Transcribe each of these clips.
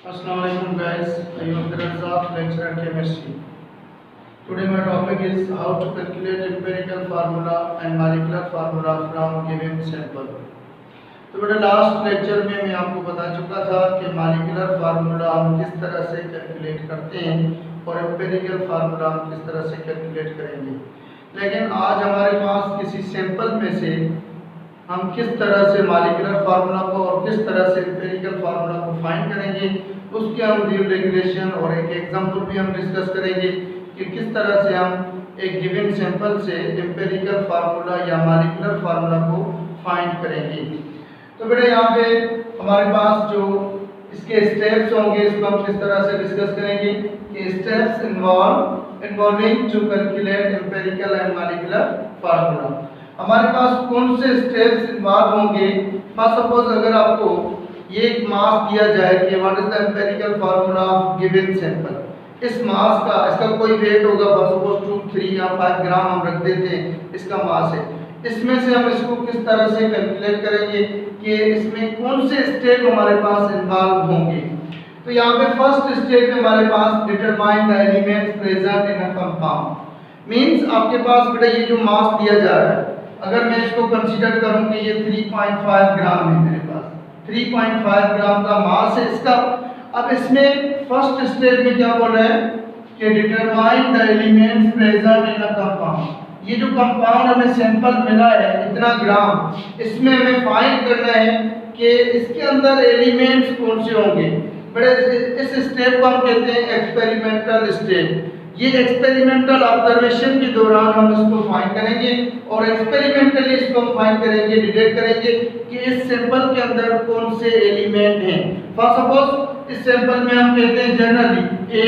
Assalamualaikum guys, I am Abdul Razzaq, lecturer in chemistry. Today my topic is how to calculate empirical formula and molecular formula from given sample. तो बेटा last lecture में मैं आपको बता चुका था कि मॉलिक्यूलर फार्मूला हम किस तरह से कैलकुलेट करते हैं और एम्पिरिकल फार्मूला हम किस तरह से कैलकुलेट करेंगे। लेकिन आज हमारे पास किसी सैंपल में से हम किस तरह से मॉलिक्यूलर फार्मूला को और किस तरह से एम्पिरिकल फार्मूला को फाइंड करेंगे, उसके हम ड्यू रेगुलेशन और एक एग्जांपल भी हम डिस्कस करेंगे कि किस तरह से हम एक गिवन सैंपल से एम्पिरिकल फार्मूला या मॉलिक्यूलर फार्मूला को फाइंड करेंगे। तो बेटा यहाँ पे हमारे पास जो इसके स्टेप्स होंगे इसको हम किस तरह से डिस्कस करेंगे कि steps involving to calculate empirical and molecular formula. हमारे पास कौन से स्टेप्स इन्वॉल्व होंगे। फर्स्ट सपोज अगर आपको ये एक मास दिया जाए कि what is the empirical formula of given sample, इस मास का इसका कोई वेट होगा, फर्स्ट सपोज 2, 3 या 5 ग्राम हम रख देते हैं, इसका मास है। इसमें से हम इसको किस तरह से कैलकुलेट करेंगे कि इसमें कौन से स्टेप हमारे पास इन्वॉल्व होंगे। तो यहाँ पे फर्स्ट स्टेप हमारे पास determine the elements present in a compound. Means आपके पास बेटा ये जो मास दिया जा रहा है, अगर मैं इसको कंसीडर करूं कि ये 3.5 ग्राम है, मेरे पास 3.5 ग्राम का मास है इसका। अब इसमें फर्स्ट स्टेप में क्या बोल रहा है कि determine the elements present in a compound. ये जो कंपाउंड हमें सैंपल मिला है इतना ग्राम, इसमें हमें फाइंड करना है कि इसके अंदर एलिमेंट्स कौन से होंगे। बड़े इस स्टेप को हम कहते हैं एक्सपेरिमेंटल स्टेप। ये एक्सपेरिमेंटल ऑब्जर्वेशन के दौरान हम इसको फाइंड करेंगे और एक्सपेरिमेंटली इसको हम फाइंड करेंगे, डिटेक्ट करेंगे कि इस सैंपल के अंदर कौन से एलिमेंट हैं। फॉर सपोज इस सैंपल में हम कहते हैं जनरली ए,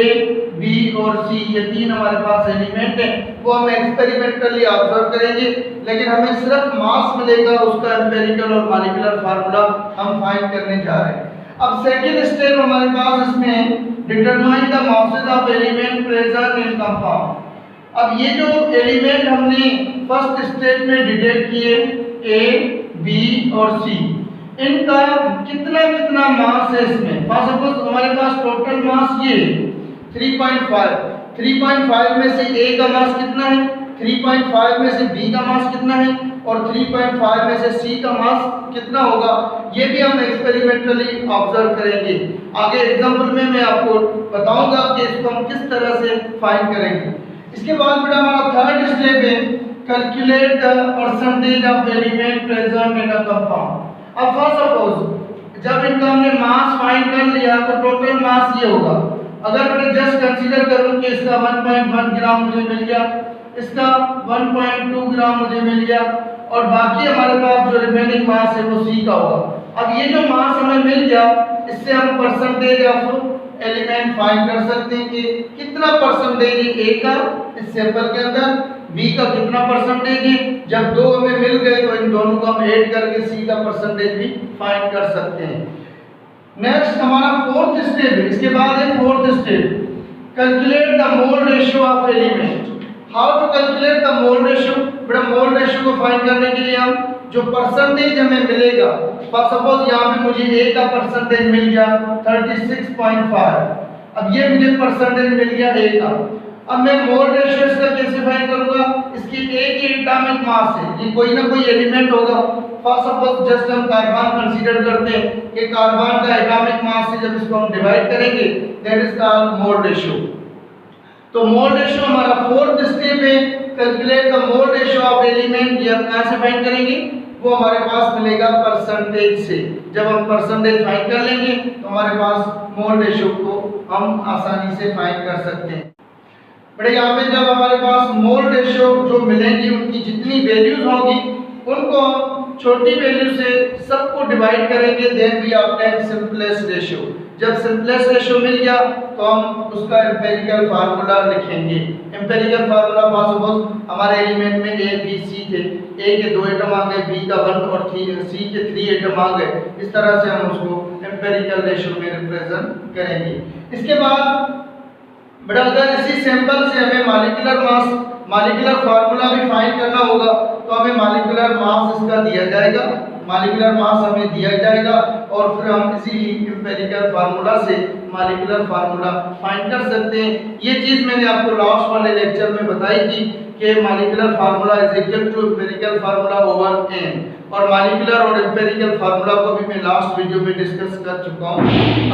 बी और सी ये 3 हमारे पास एलिमेंट हैं, वो हम एक्सपेरिमेंटली ऑब्जर्व करेंगे। लेकिन हमें सिर्फ मास मिलेगा, उसका एम्पिरिकल और मॉलिक्यूलर फार्मूला हम फाइंड करने जा रहे हैं। अब सेकंड स्टेप हमारे पास इसमें determine the masses of element present in compound. अब ये जो एलिमेंट हमने फर्स्ट स्टेप में डिटेक्ट किए ए, बी और सी, इनका कितना कितना मास है इसमें। फॉर सपोज हमारे पास टोटल मास ये 3.5 में से ए का मास कितना है, 3.5 में से बी का मास कितना है और 3.5 में से सी का मास कितना होगा, ये भी हम एक्सपेरिमेंटली ऑब्जर्व करेंगे। आगे एग्जांपल में मैं आपको बताऊंगा कि इसको हम किस तरह से फाइंड करेंगे। इसके बाद बेटा हमारा थर्ड स्टेप है calculate the percentage of element present in a compound. अब फर्स्ट सपोज जब इनका हमने मास फाइंड कर लिया तो टोटल मास ये होगा। अगर मैं जस्ट कंसीडर करूं कि इसका 1.1 ग्राम मुझे मिल गया, इसका 1.2 ग्राम मुझे मिल गया और बाकी हमारे पास जो रिमेनिंग मास है वो सी का होगा। अब ये जो मास हमें मिल गया, इससे हम परसेंटेज ऑफ एलिमेंट फाइंड कर सकते हैं कि कितना परसेंटेज है ए का इस सैंपल के अंदर, बी का कितना परसेंटेज है। जब दो हमें मिल गए तो इन दोनों को हम ऐड करके सी का परसेंटेज भी फाइंड कर सकते हैं। नेक्स्ट हमारा फोर्थ स्टेप है, इसके बाद है fourth step calculate the mole ratio of element. How to calculate the mole ratio. बड़ा मोल रेशियो को फाइंड करने के लिए हम जो परसेंटेज हमें मिलेगा, फॉर सपोज यहाँ पे मुझे ए का परसेंटेज मिल गया 36.5। अब ये मुझे परसेंटेज मिल गया ए का। अब मैं मोल रेशियो इसका कैसे फाइंड करूंगा, इसकी ए की एटॉमिक मास है, ये कोई ना कोई एलिमेंट होगा। फॉर सपोज जस्ट हम कार्बन कंसीडर करते हैं कि कार्बन का एटॉमिक मास से जब इसको हम डिवाइड करेंगे that is called mole ratio. तो मोल रेशियो हमारा फोर्थ स्टेप है calculate the mole ratio of element. ये हम कहां से फाइंड करेंगे, वो हमारे पास मिलेगा परसेंटेज से। जब हम परसेंटेज फाइंड कर लेंगे तो हमारे पास मोल रेशियो को हम आसानी से फाइंड कर सकते हैं। बड़े यहाँ पे जब हमारे पास मोल रेशियो जो मिलेंगी उनकी जितनी वैल्यूज होंगी उनको छोटी वैल्यू से सबको डिवाइड करेंगे, then we obtain simplest ratio. जब सिंपलेस्ट रेशियो मिल गया तो हम उसका एम्पिरिकल फार्मूला लिखेंगे। एम्पिरिकल फार्मूला फॉर सपोज हमारे एलिमेंट में ए, बी, सी थे, ए के 2 एटम आ गए, बी का 1 और सी के 3 एटम आ गए। इस तरह से हम उसको एम्पिरिकल रेशियो में रिप्रेजेंट करेंगे। इसके बाद बड़ा अगर इसी सैंपल से हमें मॉलिक्यूलर फार्मूला भी फाइंड करना होगा तो हमें मॉलिक्यूलर मास इसका दिया जाएगा मॉलिक्यूलर मास हमें दिया जाएगा और फिर हम इजीली एम्पिरिकल फार्मूला से मॉलिक्यूलर फार्मूला फाइंड कर सकते हैं। ये चीज मैंने आपको लास्ट वाले लेक्चर में बताई थी कि molecular formula is equal to empirical formula over n, और मॉलिक्यूलर और एम्पिरिकल फार्मूला को भी मैं लास्ट वीडियो में डिस्कस कर चुका हूं।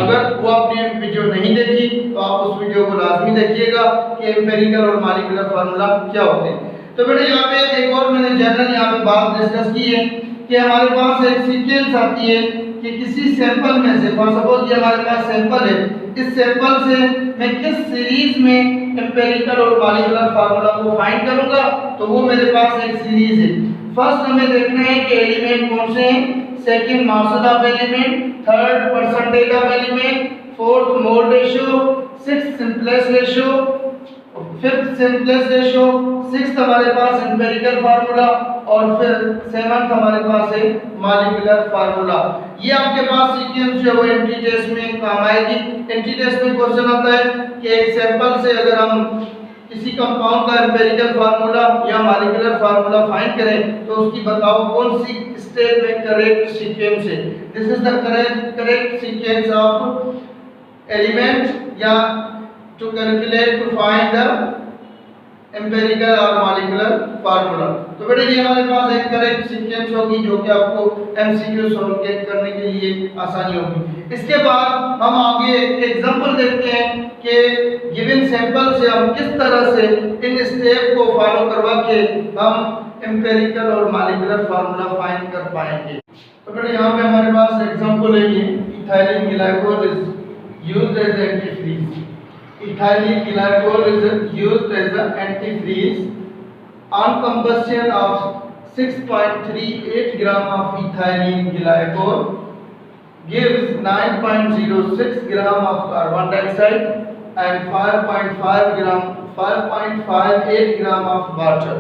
अगर वो आपने वीडियो नहीं देखी तो आप उस वीडियो को लाजमी देखिएगा कि एम्पिरिकल और मॉलिक्यूलर फार्मूला क्या होते हैं। तो बेटा यहाँ पे एक और मैंने जनरल यहाँ पे बात डिस्कस की है कि हमारे पास एक सीक्वेंस आती है कि किसी सैंपल में से, फॉर सपोज ये हमारे पास सैंपल है, इस सैंपल से मैं किस सीरीज में एम्पिरिकल और मॉलिक्यूलर फार्मूला को फाइंड करूंगा, तो वो मेरे पास एक सीरीज है। फर्स्ट हमें देखना है कि एलिमेंट कौन से हैं, second mass of element, third percentage of element, fourth mole ratio, sixth simplest ratio, fifth simplest ratio, sixth हमारे पास एम्पिरिकल फार्मूला और फिर सेवंथ हमारे पास है मॉलिक्यूलर फार्मूला। ये आपके पास सीक्वेंस जो है एंट्री टेस्ट में काम आएगी। एंट्री टेस्ट में क्वेश्चन आता है कि एक सैंपल से अगर हम किसी कंपाउंड का एम्पिरिकल फार्मूला या मॉलिक्यूलर फार्मूला फाइंड करें तो उसकी बताओ कौन सी स्टेप में करेक्ट सीक्वेंस है। This is the correct sequence of element या to calculate to find the empirical और मॉलिक्यूलर फार्मूला। तो बेटा ये हमारे पास एक करेक्ट सीक्वेंस होगी जो कि आपको एमसीक्यू सॉल्व करने के लिए आसानी होगी। इसके बाद हम आगे एक एग्जांपल देखते हैं कि गिवन सैंपल से हम किस तरह से इन स्टेप को फॉलो करवा के हम एम्पिरिकल और मॉलिक्यूलर फार्मूला फाइंड कर पाएंगे। तो बेटा यहाँ पे हमारे पास एग्जांपल है ये ethylene glycol is used as antifreeze. Ethylene glycol is used as an antifreeze. On combustion of 6.38 gram of ethylene glycol gives 9.06 gram of carbon dioxide and 5.58 gram of water.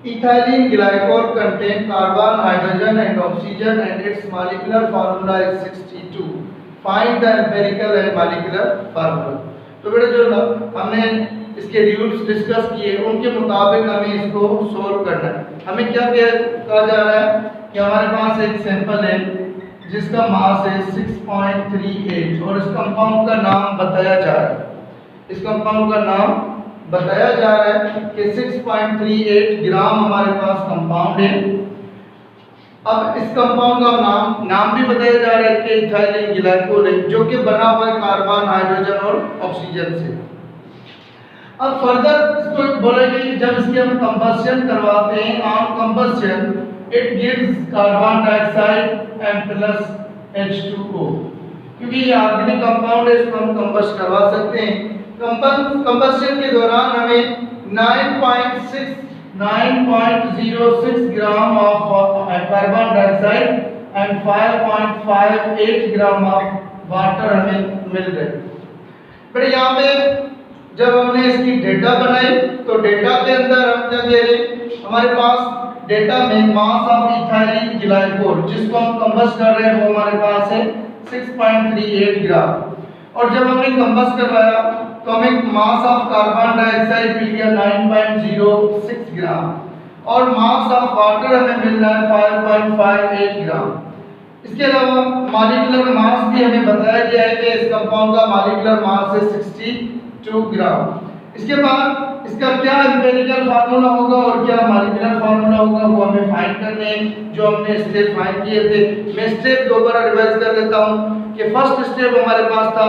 Ethylene glycol contains carbon, hydrogen and oxygen and its molecular formula is 62. Find the empirical and molecular formula. तो बेटा जो हमने इसके rules discuss किए उनके मुताबिक हमें इसको सोल्व करना है। हमें क्या कहा जा रहा है कि हमारे पास एक सैंपल है जिसका मास है 6.38 और इस कंपाउंड का नाम बताया जा रहा है। इस कंपाउंड का नाम बताया जा रहा है कि 6.38 ग्राम हमारे पास कंपाउंड है। अब इस कंपाउंड का नाम भी बताया जा रहा है कि इथाइलिन ग्लाइकोल है जो कि बना हुआ है कार्बन, हाइड्रोजन और ऑक्सीजन से। अब फर्दर इसको बोलेंगे कि जब इसकी हम कंबस्शन करवाते हैं, on combustion it gives carbon dioxide and plus H2O, क्योंकि ये ऑर्गेनिक कंपाउंड है, इसको हम कंबस्ट करवा सकते हैं। कंबस्शन के दौरान हमें 9.06 gram of carbon dioxide and 5.58 gram of water हमें मिल रहे। फिर यहाँ पे जब हमने इसकी डेटा बनाई तो डेटा के अंदर हम क्या कह रहे हैं, हमारे पास डेटा में मास ऑफ इथाइलिन ग्लाइकोल जिसको हम कंबस्ट कर रहे हैं वो हमारे पास है 6.38 ग्राम, और जब हमने कंबस्ट करवाया तो हमें मास ऑफ कार्बन डाइऑक्साइड मिल गया 9.06 ग्राम और मास ऑफ वाटर हमें मिल रहा है 5.58 ग्राम। इसके अलावा मॉलिक्यूलर मास भी हमें बताया गया है कि इस कंपाउंड का मॉलिक्यूलर मास है 62 ग्राम। इसके बाद इसका क्या एम्पिरिकल फार्मूला होगा और क्या मॉलिक्यूलर फार्मूला होगा वो हमें फाइंड करने हैं, जो हमने स्टेप फाइंड किए थे। मैं स्टेप दोबारा रिवाइज कर लेता हूँ कि फर्स्ट स्टेप हमारे पास था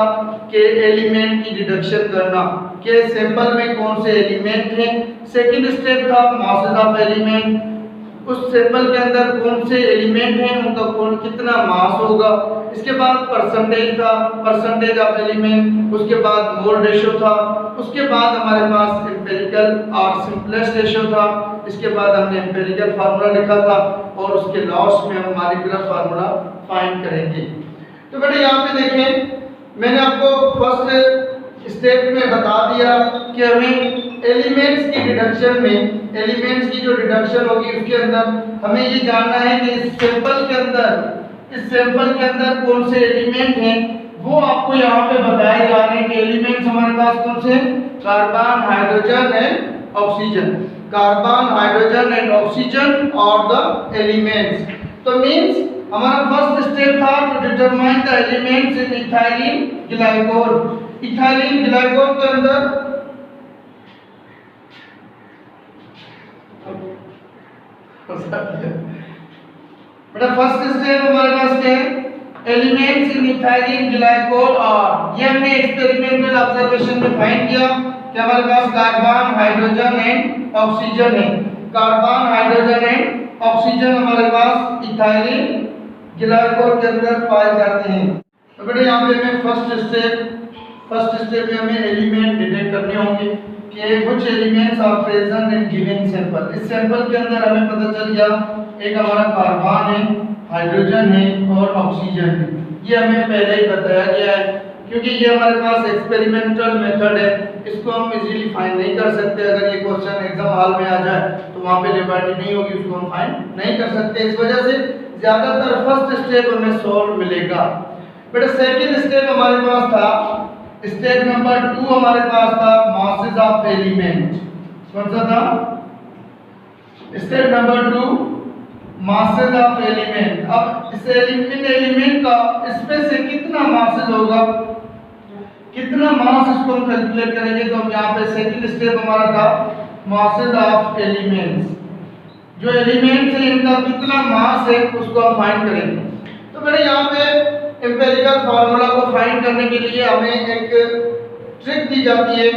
कि एलिमेंट की डिडक्शन करना कि सैंपल में कौन से एलिमेंट हैं। सेकंड स्टेप था मासेस ऑफ एलिमेंट, उस सैंपल के अंदर कौन से एलिमेंट हैं उनका कौन कितना मास होगा। इसके बाद परसेंटेज था, परसेंटेज ऑफ एलिमेंट, उसके बाद मोल रेशियो था, उसके बाद हमारे पास एम्पिरिकल और सिंपलेस्ट रेशियो था, इसके बाद हमने एम्पिरिकल फार्मूला लिखा था और उसके लास्ट में हम मॉलिक्यूलर फार्मूला फाइंड करेंगे। तो बेटा यहाँ पे देखें, मैंने आपको फर्स्ट स्टेप में बता दिया कि हमें एलिमेंट्स की डिडक्शन में, एलिमेंट्स की जो डिडक्शन होगी उसके अंदर हमें ये जानना है कि इस सैंपल के अंदर कौन से एलिमेंट हैं, वो आपको यहाँ पे बताए जा रहे हैं कि एलिमेंट्स हमारे पास कौन से, carbon, hydrogen and oxygen. Carbon, hydrogen and oxygen और द एलिमेंट्स। तो मींस हमारा फर्स्ट स्टेप था to determine the elements in ethylene glycol. Ethylene glycol के अंदर बेटा फर्स्ट स्टेप हमारे पास क्या है, एलिमेंट्स इन इथाइलिन ग्लाइकोल। और ये हमने एक्सपेरिमेंटल ऑब्जर्वेशन में फाइंड किया कि हमारे पास कार्बन, हाइड्रोजन एंड ऑक्सीजन है। कार्बन, हाइड्रोजन एंड ऑक्सीजन हमारे पास इथाइलिन ग्लाइकोल के अंदर पाए जाते हैं। तो बेटा यहाँ पे हमें फर्स्ट स्टेप में हमें एलिमेंट डिटेक्ट करने होंगे कि कुछ elements are present in given sample. इस सैंपल के अंदर हमें पता चल गया एक हमारा कार्बन है, हाइड्रोजन है और ऑक्सीजन है। ये हमें पहले ही बताया गया है क्योंकि ये हमारे पास एक्सपेरिमेंटल मेथड है, इसको हम इजीली फाइंड नहीं कर सकते। अगर ये क्वेश्चन एग्जाम हॉल में आ जाए तो वहाँ पे लिबर्टी नहीं होगी, उसको हम फाइंड नहीं कर सकते। इस वजह से ज्यादातर फर्स्ट स्टेप हमें सॉल्व मिलेगा। बेटा सेकंड स्टेप हमारे पास था, स्टेप नंबर 2 हमारे पास था मासेस ऑफ एलिमेंट। कौन सा था? Step number 2 masses of element. अब इस एलिमेंट का इसमें से कितना मासेस होगा, कितना मास इसको हम कैलकुलेट करेंगे। तो हम यहाँ पे सेकंड स्टेप हमारा था मासेस ऑफ एलिमेंट्स। जो एलिमेंट्स है इनका कितना मास है उसको हम फाइंड करेंगे। तो मैंने यहाँ पे एम्पिरिकल फार्मूला को फाइंड करने के लिए हमें एक ट्रिक दी जाती है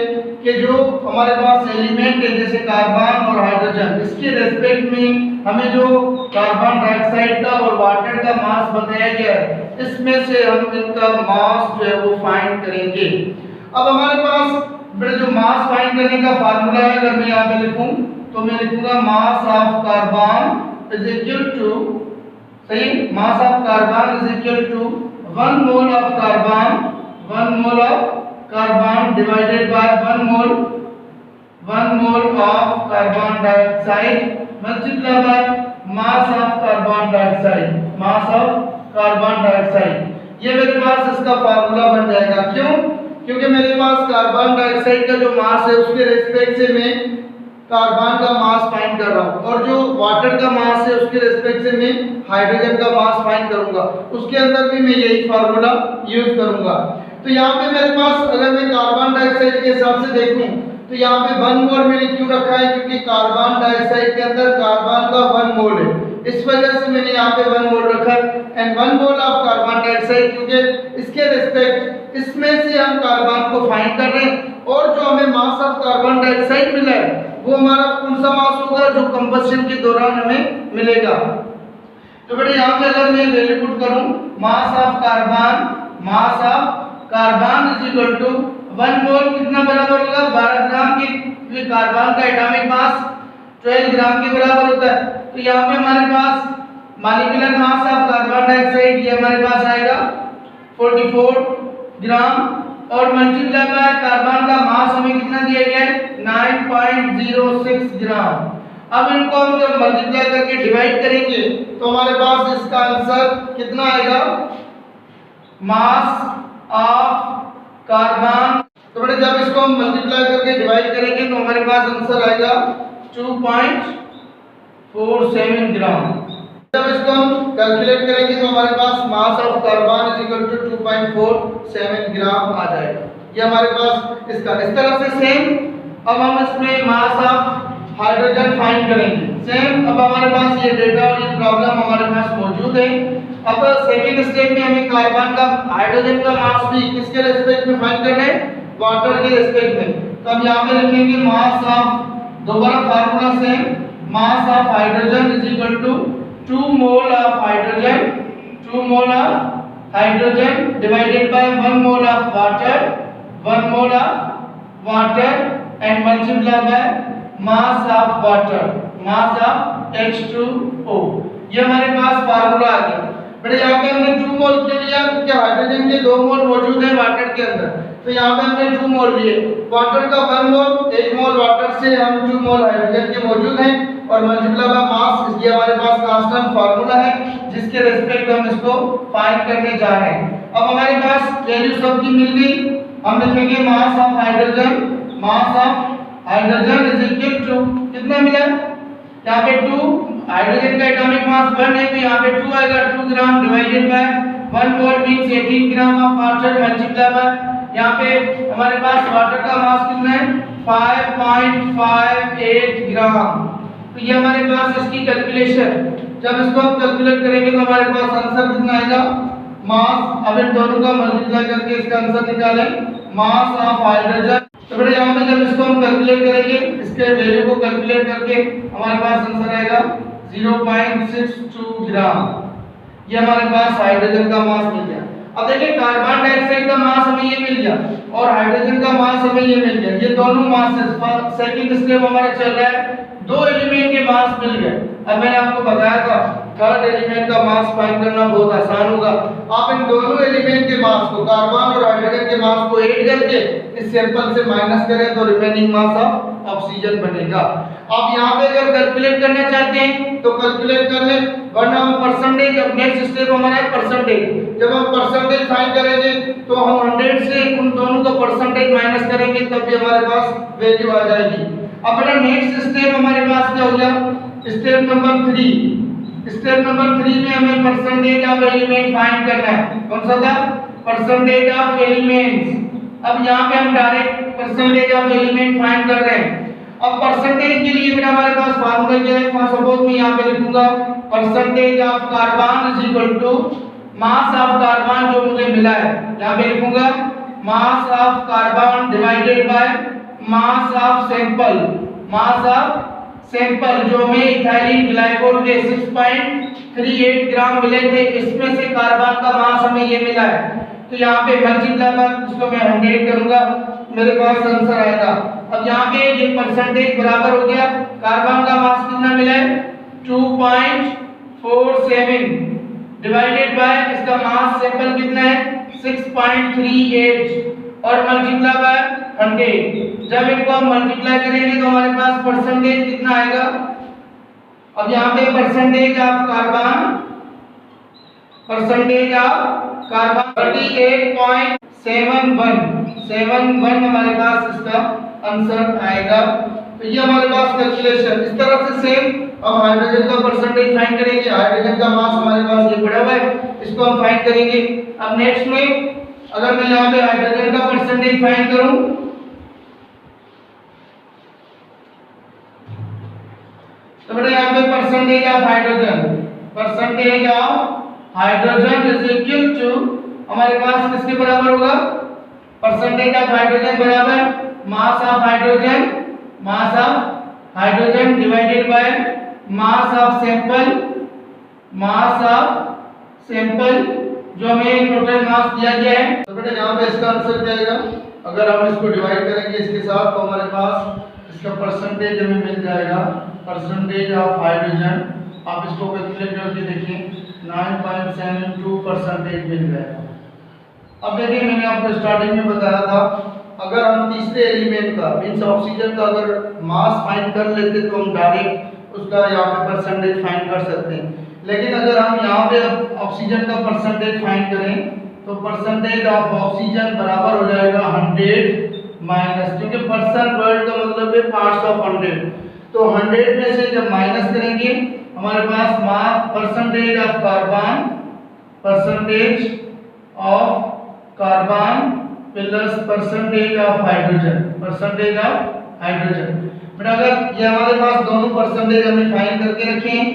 कि जो हमारे पास एलिमेंट है जैसे कार्बन और हाइड्रोजन, इसके रेस्पेक्ट में हमें जो कार्बन डाइऑक्साइड का और वाटर का मास बताया गया है इसमें से हम इनका मास जो है वो फाइंड करेंगे। अब हमारे पास जो मास फाइंड करने का फार्मूला है, अगर मैं यहाँ पे लिखूं तो मैं लिखूंगा mass of carbon is equal to, सही, mass of carbon is equal to 1 mole of carbon, 1 mole of carbon divided by 1 mole of carbon dioxide multiply by mass of carbon dioxide, mass of carbon dioxide. ये मेरे पास इसका formula बन जाएगा। क्यों? क्योंकि मेरे पास carbon dioxide का जो मास है उसके रेस्पेक्ट से मैं कार्बन का मास फाइंड कर रहा हूँ, और जो वाटर का मास है उसके रेस्पेक्ट से मैं हाइड्रोजन का मास फाइंड करूंगा। उसके अंदर भी मैं यही फार्मूला यूज करूंगा। तो यहाँ पे मेरे पास अगर मैं कार्बन डाइऑक्साइड के हिसाब से देखूं तो यहाँ पे 1 मोल मैंने क्यों रखा है, क्योंकि कार्बन डाइऑक्साइड के अंदर कार्बन का 1 मोल है, इस वजह से मैंने यहाँ पे 1 मोल रखा है। And 1 mole of carbon dioxide, क्योंकि इसके रेस्पेक्ट इसमें से हम कार्बन को फाइंड कर रहे हैं, और जो हमें मास ऑफ कार्बन डाइऑक्साइड मिला है वो हमारा कौन सा मास होगा जो कंबशन के दौरान हमें मिलेगा। तो बेटा यहाँ पे अगर मैं वैल्यू पुट करूं mass of carbon is equal to 1 mole कितना बराबर होगा 12 ग्राम की, कार्बन का एटॉमिक मास 12 ग्राम के बराबर होता है। तो यहाँ पे हमारे पास molecular mass of carbon dioxide ये हमारे पास आएगा 44 ग्राम, और मल्टीप्लाई बाय कार्बन का मास हमें कितना दिया गया है 9.06 ग्राम। अब इनको हम जब मल्टीप्लाई करके डिवाइड करेंगे तो हमारे पास इसका आंसर कितना आएगा, मास ऑफ कार्बन। तो बेटा जब इसको हम मल्टीप्लाई करके डिवाइड करेंगे तो हमारे पास आंसर आएगा 2.47 ग्राम। जब इसको हम कैलकुलेट करेंगे तो हमारे पास mass of carbon is equal to 2.47 gram आ जाएगा। ये हमारे पास इसका इस तरह से सेम। अब हम इसमें मास ऑफ हाइड्रोजन फाइंड करेंगे सेम। अब हमारे पास ये डेटा और ये प्रॉब्लम हमारे पास मौजूद है। अब सेकंड स्टेप में हमें कार्बन का हाइड्रोजन का मास भी किसके रेस्पेक्ट में फाइंड करना है, वाटर के रेस्पेक्ट में। तो हम यहाँ पे लिखेंगे मास ऑफ, दोबारा formula same, mass of hydrogen is equal to 2 mole of hydrogen, 2 mole of hydrogen divided by 1 mole of water, 1 mole of water and multiply by mass of water, mass of H2O। ये हमारे पास formula आ गया। बेटा यहाँ पे हमने 2 मोल के लिया क्योंकि हाइड्रोजन के 2 मोल मौजूद है वाटर के अंदर, तो यहाँ पे हमने 2 मोल लिए। वाटर का 1 मोल, 1 मोल वाटर से हम 2 मोल हाइड्रोजन के मौजूद हैं, और मल्टीप्लाई बाय मास, ये हमारे पास कांस्टेंट फार्मूला है जिसके रेस्पेक्ट हम इसको फाइंड करने जा रहे हैं। अब हमारे पास वैल्यू सबकी मिल गई। हम लिखेंगे mass of hydrogen, mass of hydrogen is equal to कितना मिला, यहाँ पे 2 हाइड्रोजन का एटॉमिक मास 1 है तो यहाँ पे 2 आएगा, 2 gram divided by 1 mole means 18 gram of water multiply by यहाँ पे हमारे पास वाटर का मास कितना है 5.58 ग्राम। तो ये हमारे पास इसकी कैलकुलेशन, जब इसको हम कैलकुलेट करेंगे तो हमारे पास आंसर कितना आएगा मास। अब इन दोनों का मल्टीप्लाई करके इसका आंसर निकालें मास ऑफ हाइड्रोजन। तो बेटा यहाँ पे जब इसको हम कैलकुलेट करेंगे, इसके वैल्यू को कैलकुलेट करके हमारे पास आंसर आएगा 0.62 ग्राम। ये हमारे पास हाइड्रोजन का मास मिल गया। अब देखिए कार्बन डाइऑक्साइड का मास हमें ये मिल गया और हाइड्रोजन का मास हमें ये मिल गया। ये दोनों मास सेकंड स्टेप हमारा चल रहा है, दो एलिमेंट के मास मिल गए। अब मैंने आपको बताया था थर्ड एलिमेंट का मास फाइंड करना बहुत आसान होगा। आप इन दोनों एलिमेंट के मास को, कार्बन और हाइड्रोजन के मास को ऐड करके इस सैंपल से माइनस करें तो रिमेनिंग मास ऑफ ऑक्सीजन बनेगा। आप यहाँ पे अगर कैलकुलेट करना चाहते हैं तो कैलकुलेट कर लें, वरना हम परसेंटेज, अब नेक्स्ट स्टेप हमारा है परसेंटेज। जब हम परसेंटेज फाइंड करेंगे तो हम 100 से उन दोनों का परसेंटेज माइनस करेंगे तब भी हमारे पास वैल्यू आ जाएगी। अब बेटा नेक्स्ट स्टेप हमारे पास क्या हो गया, स्टेप नंबर 3। स्टेप नंबर 3 में हमें परसेंटेज ऑफ एलिमेंट फाइंड करना है। कौन सा था, परसेंटेज ऑफ एलिमेंट्स। अब यहाँ पे हम direct percentage of element find कर रहे हैं। अब परसेंटेज के लिए बेटा हमारे पास फार्मूला क्या है, फॉर सपोज मैं यहाँ पे लिखूंगा percentage of carbon is equal to mass of carbon जो मुझे मिला है, यहाँ पे लिखूंगा mass of carbon divided by mass of sample. Mass of sample जो में इथाइलिन ग्लाइकोल के 6.38 ग्राम मिले थे, इसमें से कार्बन का मास हमें ये मिला है। तो यहाँ पे मल्टीप्लाई बाय इसको मैं 100 करूंगा, मेरे पास आंसर आएगा। अब यहाँ पे ये परसेंटेज बराबर हो गया, कार्बन का मास कितना मिला है 2.47 डिवाइडेड बाय इसका मास सैंपल कितना है 6.38 और मल्टीप्लाई बाय 100। जब इनको हम मल्टीप्लाई करेंगे तो हमारे पास परसेंटेज कितना आएगा। अब यहाँ पे percentage of carbon, percentage of carbon 38.71 हमारे पास इसका आंसर आएगा। तो ये हमारे पास कैलकुलेशन इस तरह से सेम। अब हाइड्रोजन का परसेंटेज फाइंड करेंगे, हाइड्रोजन का मास हमारे पास ये पड़ा हुआ है, इसको हम फाइंड करेंगे। अब नेक्स्ट में अगर मैं यहाँ पे हाइड्रोजन का परसेंटेज फाइंड करूं तो बेटा यहाँ पे percentage of hydrogen, percentage of hydrogen is equal to हमारे पास किसके बराबर होगा, परसेंटेज ऑफ हाइड्रोजन बराबर mass of hydrogen, mass of hydrogen divided by mass of sample, mass of sample जो हमें टोटल मास दिया गया है। तो बेटा यहाँ पे इसका आंसर क्या आएगा, अगर हम इसको डिवाइड करेंगे इसके साथ तो हमारे पास इसका परसेंटेज हमें मिल जाएगा, परसेंटेज ऑफ हाइड्रोजन। आप इसको कैलकुलेट करके देखिए 9.72 परसेंटेज मिल जाएगा। अब देखिए मैंने आपको स्टार्टिंग में बताया था अगर हम तीसरे एलिमेंट का मींस ऑक्सीजन का अगर मास फाइंड कर लेते तो हम डायरेक्ट उसका यहाँ पे परसेंटेज फाइंड कर सकते हैं। लेकिन अगर हम यहाँ पे ऑक्सीजन का परसेंटेज फाइंड करें तो परसेंटेज ऑफ ऑक्सीजन बराबर हो जाएगा 100 माइनस, क्योंकि परसेंट वर्ड का मतलब है पार्ट्स ऑफ 100। तो 100 में से जब माइनस करेंगे हमारे पास mass percentage of carbon, percentage of carbon plus percentage of hydrogen, percentage of hydrogen. But अगर ये हमारे पास दोनों परसेंटेज हमने फाइंड करके रखे हैं,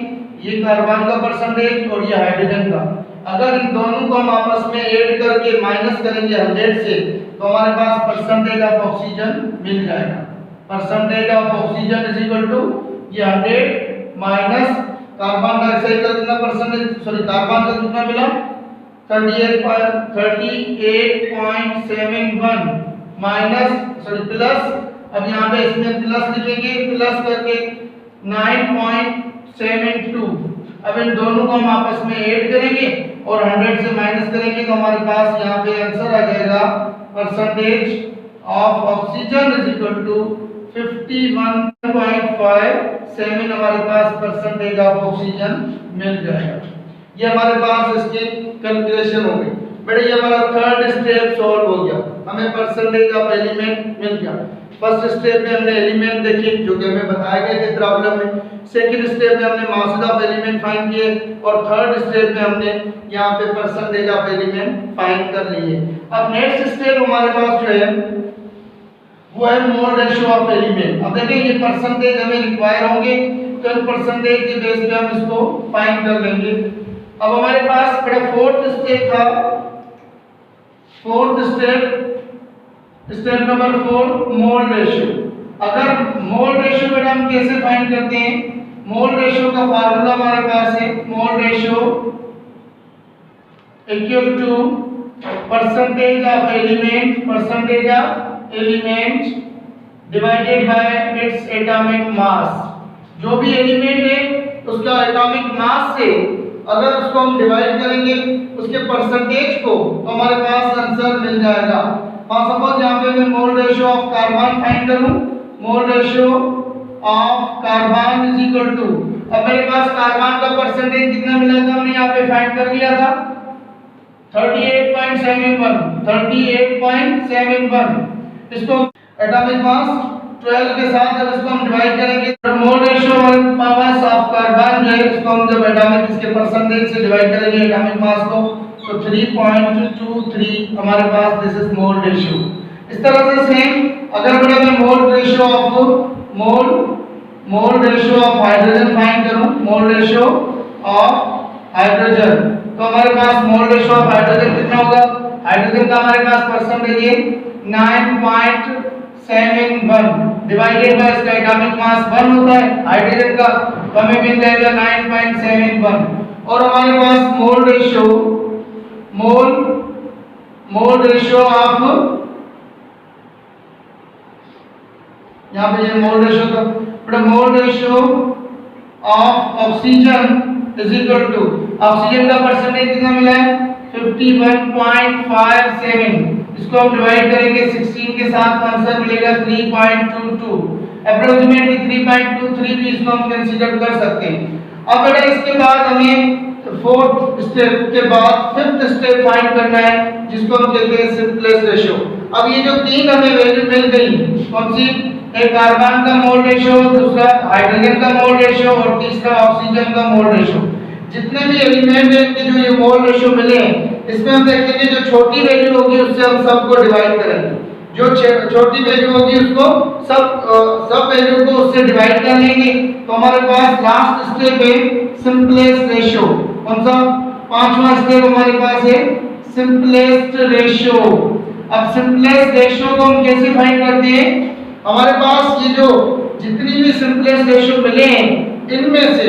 ये कार्बन का परसेंटेज और ये हाइड्रोजन का, अगर इन दोनों को हम आपस में ऐड करके माइनस करेंगे 100 से तो हमारे पास परसेंटेज ऑफ ऑक्सीजन मिल जाएगा। Percentage of oxygen is equal to ये 100 माइनस कार्बन डाइऑक्साइड का कितना परसेंटेज, सॉरी कार्बन का कितना मिला 38.71 माइनस सॉरी प्लस, अब यहाँ पे इसमें प्लस लिखेंगे, प्लस करके 9.72। अब इन दोनों को हम आपस में ऐड करेंगे और 100 से माइनस करेंगे तो हमारे पास यहाँ पे आंसर आ जाएगा percentage of oxygen is equal to 51.57 हमारे पास परसेंटेज ऑफ ऑक्सीजन मिल जाएगा। ये हमारे पास इसकी कैलकुलेशन हो गई। बेटा ये हमारा थर्ड स्टेप सॉल्व हो गया, हमें परसेंटेज ऑफ एलिमेंट मिल गया। फर्स्ट स्टेप में हमने एलिमेंट देखे जो कि हमें बताए गए थे प्रॉब्लम में, सेकंड स्टेप में हमने मासेस ऑफ एलिमेंट फाइंड किए और थर्ड स्टेप में हमने यहाँ पे परसेंटेज ऑफ एलिमेंट फाइंड कर लिए। अब नेक्स्ट स्टेप हमारे पास जो है वो है मोल रेशियो ऑफ एलिमेंट। अब देखिए ये परसेंटेज हमें रिक्वायर होंगे तो इन परसेंटेज के बेस पे हम इसको फाइंड कर लेंगे। अब हमारे पास बड़ा फोर्थ स्टेप था, fourth step number 4 mole ratio. अगर मोल रेशियो में हम कैसे फाइंड करते हैं, मोल रेशियो का फार्मूला हमारे पास है, mole ratio equal to percentage of element divided by its atomic mass. जो भी एलिमेंट है उसका एटॉमिक मास से अगर उसको हम डिवाइड करेंगे उसके परसेंटेज को तो हमारे पास आंसर मिल जाएगा। सपोज यहाँ पे मैं mole ratio of carbon find करूं, mole ratio of carbon is equal to, अब मेरे पास कार्बन का परसेंटेज कितना मिला था हमने यहाँ पे फाइंड कर लिया था 38.71, इसको एटॉमिक मास 12 के साथ जब इसको हम डिवाइड करेंगे तो mole ratio mass of carbon जो है इसको हम जब एटॉमिक इसके परसेंटेज से डिवाइड करेंगे एटॉमिक मास को तो 3.23 हमारे पास दिस इज मोल रेशियो। इस तरह से सेम अगर मैं mole ratio of hydrogen find करूं, मोल रेशियो ऑफ हाइड्रोजन तो हमारे पास मोल रेशियो ऑफ हाइड्रोजन कितना होगा, हाइड्रोजन का हमारे पास परसेंटेज है 9.71 डिवाइडेड बाय इसका एटॉमिक मास 1 होता है हाइड्रोजन का तो हमें मिल जाएगा 9.71। और हमारे पास मोल रेशियो ऑफ, यहाँ पे ये मोल रेशियो का mole ratio of oxygen is equal to, oxygen का परसेंटेज कितना मिला है 51.57, इसको हम डिवाइड करेंगे 16 के साथ आंसर मिलेगा 3.22, अप्रोक्सीमेटली 3.23 भी इसको हम कंसीडर कर सकते हैं। अब बेटा इसके बाद हमें फोर्थ स्टेप के बाद फिफ्थ स्टेप फाइंड करना है जिसको हम कहते हैं सिंपलेस्ट रेशियो। अब ये जो तीन हमें वैल्यू मिल गई कौन सी, एक कार्बन का मोल रेशियो, दूसरा हाइड्रोजन का मोल रेशियो और तीसरा ऑक्सीजन का मोल रेशियो। जितने भी एलिमेंट हैं इनके जो ये मोल रेशियो मिले हैं इसमें हम देखेंगे जो छोटी वैल्यू होगी उससे हम सबको डिवाइड करेंगे, जो छोटी वैल्यू होगी उसको सब वैल्यू को उससे डिवाइड कर लेंगे तो हमारे पास लास्ट स्टेप है सिंपलेस्ट रेशियो। कौन सा, पांचवा स्टेप हमारे पास है सिंपलेस्ट रेशियो। अब सिंपलेस्ट रेशियो को हम कैसे फाइंड करते हैं, हमारे पास ये जो जितनी भी सिंपलेस्ट रेशियो मिले हैं इनमें से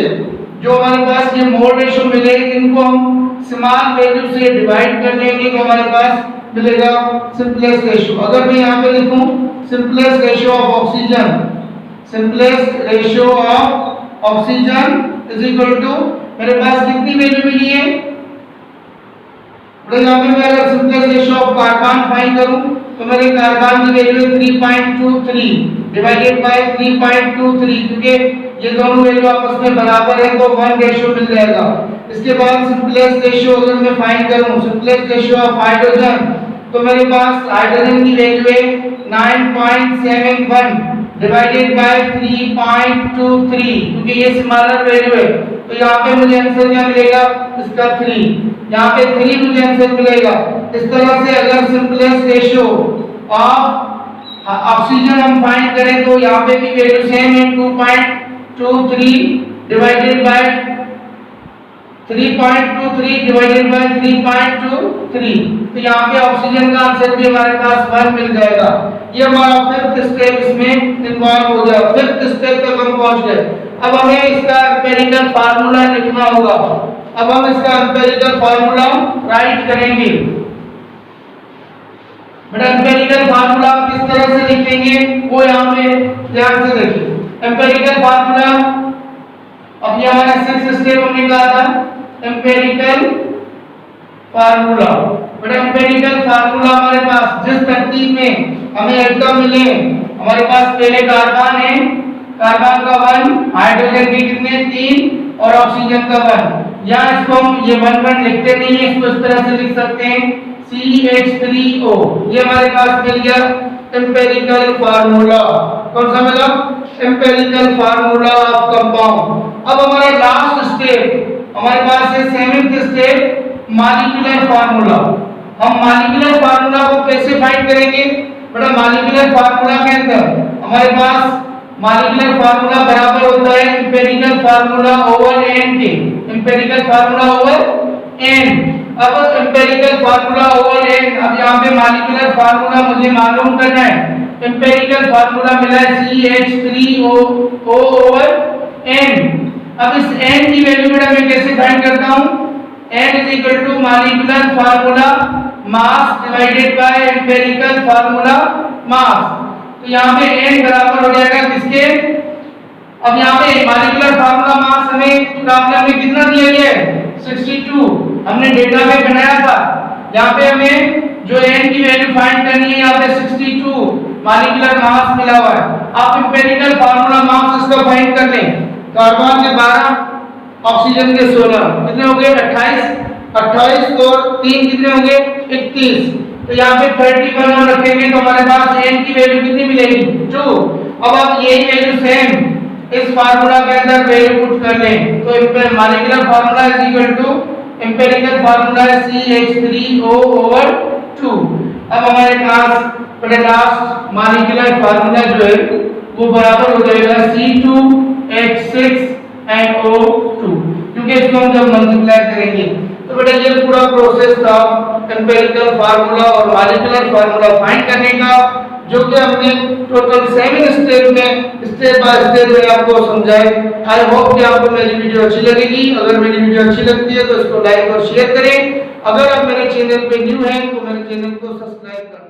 जो हमारे पास ये मोल रेशियो मिले इनको हम स्मॉल वैल्यू से डिवाइड कर लेंगे तो हमारे पास मिलेगा सिंपलेस्ट रेशियो। अगर मैं यहाँ पे लिखूं simplest ratio of oxygen, simplest ratio of oxygen is equal to, मेरे पास कितनी वैल्यू मिली है, यहाँ पे मैं अगर simplest ratio of carbon find करूं तो मेरे कार्बन की वैल्यू 3.23 डिवाइडेड बाय 3.23, क्योंकि ये दोनों वैल्यू आपस में बराबर है तो 1 रेशियो मिल जाएगा। इसके बाद सिंपलेस्ट रेशियो अगर मैं फाइंड करूं सिंपलेस्ट रेशियो ऑफ हाइड्रोजन तो मेरे पास हाइड्रोजन की वैल्यू है 9.71 डिवाइडेड बाय 3.23, क्योंकि ये स्मॉलर वैल्यू है तो यहाँ पे मुझे आंसर क्या मिलेगा इसका 3, यहाँ पे 3 मुझे आंसर मिलेगा। इस तरह से अगर सिंपलेस्ट रेशियो ऑफ ऑक्सीजन हम फाइंड करें तो यहाँ पे भी वैल्यू सेम है 2.23 डिवाइडेड बाय 3.23 डिवाइडेड बाय 3.23, तो यहाँ पे ऑक्सीजन का आंसर भी हमारे पास 1 मिल जाएगा। ये हमारा फिफ्थ स्टेप इसमें इन्वॉल्व हो गया, फिफ्थ स्टेप तक हम पहुंच गए। अब हमें इसका एम्पिरिकल फार्मूला लिखना होगा। अब हम इसका एम्पिरिकल फार्मूला राइट करेंगे। बेटा एम्पिरिकल फार्मूला किस तरह से लिखेंगे वो यहाँ पे ध्यान से देखिए। एम्पिरिकल फार्मूला, अब ये हमारा सिक्स्थ स्टेप हमने कहा था एम्पिरिकल फार्मूला। बेटा एम्पिरिकल फार्मूला हमारे पास जिस तरतीब में हमें एटम मिले, हमारे पास पहले कार्बन है, कार्बन का 1, हाइड्रोजन के कितने 3 और ऑक्सीजन का 1। यहाँ इसको हम ये 1 लिखते नहीं है, इसको इस तरह से लिख सकते हैं CH3O। ये हमारे पास मिल गया एम्पिरिकल फार्मूला। कौन सा मिला? Empirical formula of compound. अब हमारा लास्ट स्टेप, हमारे पास है सेवेंथ स्टेप, मॉलिक्यूलर फार्मूला। हम मॉलिक्यूलर फार्मूला को कैसे फाइंड करेंगे? बेटा मॉलिक्यूलर फार्मूला के अंदर हमारे पास मॉलिक्यूलर फार्मूला बराबर होता है एम्पिरिकल फार्मूला ओवर एन के। Empirical formula over n. अब एम्पिरिकल फार्मूला ओवर एन, अब यहाँ पे मॉलिक्यूलर फार्मूला मुझे मालूम करना है। एम्पिरिकल फार्मूला मिला है CH3O ओवर n। अब इस n की वैल्यू बेटा मैं कैसे फाइंड करता हूँ? n is equal to molecular formula mass divided by empirical formula mass. तो यहाँ पे n बराबर हो जाएगा किसके? अब यहाँ पे मॉलिक्यूलर फार्मूला मास हमें प्रॉब्लम में कितना दिया गया है? 62 हमने डेटा में बनाया था। यहाँ पे हमें जो n की वैल्यू फाइंड करनी है, यहाँ पे 62 मॉलिक्यूलर मास मिला हुआ है। आप एम्पिरिकल फार्मूला मास इसका फाइंड कर लें। कार्बन के 12, ऑक्सीजन के 16, कितने हो गए? 28 और 3 कितने होंगे? 31। तो यहाँ पे 31 हम रखेंगे तो हमारे पास n की वैल्यू कितनी मिलेगी? 2। अब आप यही वैल्यू सेम इस फार्मूला के अंदर वैल्यू पुट कर लें तो molecular formula is equal to empirical formula है CH3O ओवर 2। अब हमारे पास लास्ट मॉलिक्यूलर फार्मूला जो है वो बराबर हो जाएगा C2H6NO2, क्योंकि इसको हम जब मल्टीप्लाई करेंगे तो बेटा ये पूरा प्रोसेस था एम्पिरिकल फार्मूला और मॉलिक्यूलर फार्मूला फाइंड करने का, जो कि हमने टोटल 7 स्टेप में स्टेप बाय स्टेप में आपको समझाए। आई होप कि आपको मेरी वीडियो अच्छी लगेगी। अगर मेरी वीडियो अच्छी लगती है तो इसको लाइक और शेयर करें। अगर आप मेरे चैनल पे न्यू हैं तो मेरे चैनल को सब्सक्राइब करें।